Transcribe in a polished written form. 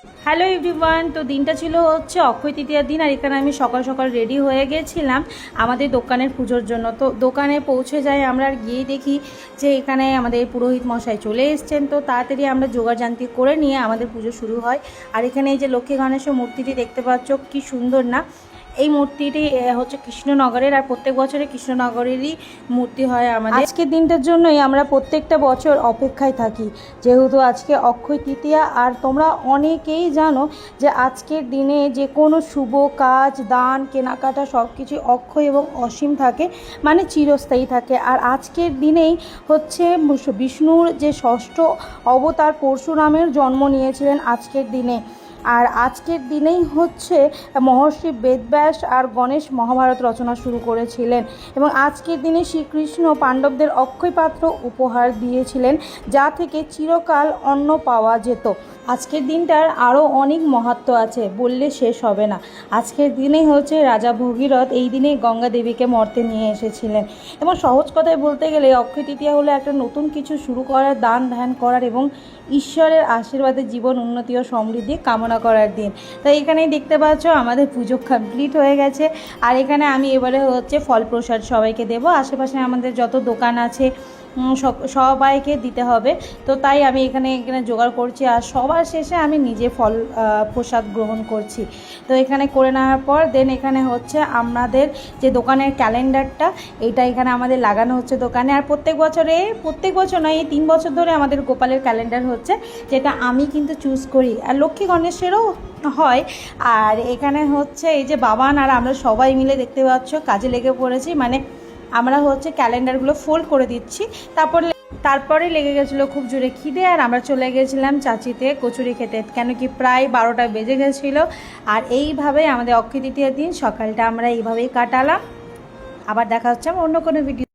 Hello everyone, তো দিনটা ছিল হচ্ছে অক্ষয় তৃতীয়ার দিন। আর এখানে আমি সকাল সকাল রেডি হয়ে গেছিলাম আমাদের দোকানের পুজোর জন্য। তো দোকানে পৌঁছে যাই আমরা, আর গিয়ে দেখি যে এখানে আমাদের পুরোহিত মশাই চলে এসছেন। তো তাড়াতাড়ি আমরা জোগাড়যান্ত্রী করে নিয়ে আমাদের পুজো শুরু হয়। আর এখানে এই যে লক্ষ্মী গণেশের মূর্তিটি দেখতে পাচ্ছ, কি সুন্দর না? এই মূর্তিটি হচ্ছে কৃষ্ণনগরের, আর প্রত্যেক বছরে কৃষ্ণনগরেরই মূর্তি হয় আমাদের। আজকের দিনটার জন্যই আমরা প্রত্যেকটা বছর অপেক্ষায় থাকি, যেহেতু আজকে অক্ষয় তৃতীয়া। আর তোমরা অনেকেই জানো যে আজকের দিনে যে কোনো শুভ কাজ, দান, কেনাকাটা সব কিছু অক্ষয় এবং অসীম থাকে, মানে চিরস্থায়ী থাকে। আর আজকের দিনেই হচ্ছে বিষ্ণুর যে ষষ্ঠ অবতার পরশুরামের জন্ম নিয়েছিলেন আজকের দিনে। আর আজকের দিনেই হচ্ছে মহর্ষি বেদব্যাস আর গণেশ মহাভারত রচনা শুরু করেছিলেন। এবং আজকের দিনে শ্রীকৃষ্ণ পাণ্ডবদের অক্ষয় পাত্র উপহার দিয়েছিলেন, যা থেকে চিরকাল অন্ন পাওয়া যেত। আজকের দিনটার আরও অনেক মাহাত্ম্য আছে, বললে শেষ হবে না। আজকের দিনেই হচ্ছে রাজা ভগীরথ এই দিনেই গঙ্গা দেবীকে মর্তে নিয়ে এসেছিলেন। এবং সহজ কথায় বলতে গেলে অক্ষয় তৃতীয়া হলো একটা নতুন কিছু শুরু করার, দান ধ্যান করার এবং ঈশ্বরের আশীর্বাদে জীবন উন্নতি ও সমৃদ্ধি কামনা করার দিন। তো এখানেই দেখতে পাচ্ছ আমাদের পুজো কমপ্লিট হয়ে গেছে। আর এখানে আমি এবারে হচ্ছে ফল প্রসাদ সবাইকে দেবো। আশেপাশে আমাদের যত দোকান আছে সবাইকে দিতে হবে, তো তাই আমি এখানে জোগাড় করছি। আর সবার শেষে আমি নিজে ফল প্রসাদ গ্রহণ করছি। তো এখানে করে নেওয়ার পর দেন এখানে হচ্ছে আমাদের যে দোকানের ক্যালেন্ডারটা, এইটা এখানে আমাদের লাগানো হচ্ছে দোকানে। আর প্রত্যেক বছর নয়, এই 3 বছর ধরে আমাদের গোপালের ক্যালেন্ডার হচ্ছে, যেটা আমি কিন্তু চুজ করি। আর লক্ষ্মী গণেশেরও হয়। আর এখানে হচ্ছে এই যে বাবান আর আমরা সবাই মিলে দেখতে পাচ্ছ কাজে লেগে পড়েছি, মানে আমরা হচ্ছে ক্যালেন্ডারগুলো ফোল্ড করে দিচ্ছি। তারপরে লেগে গেছিলো খুব জোরে খিদে, আর আমরা চলে গেছিলাম চাচিতে কচুরি খেতে, কেন কি প্রায় 12টা বেজে গেছিলো। আর এইভাবে আমাদের অক্ষয় তৃতীয়ার দিন সকালটা আমরা এইভাবেই কাটালাম। আবার দেখা হচ্ছে আমার অন্য কোনো ভিডিও।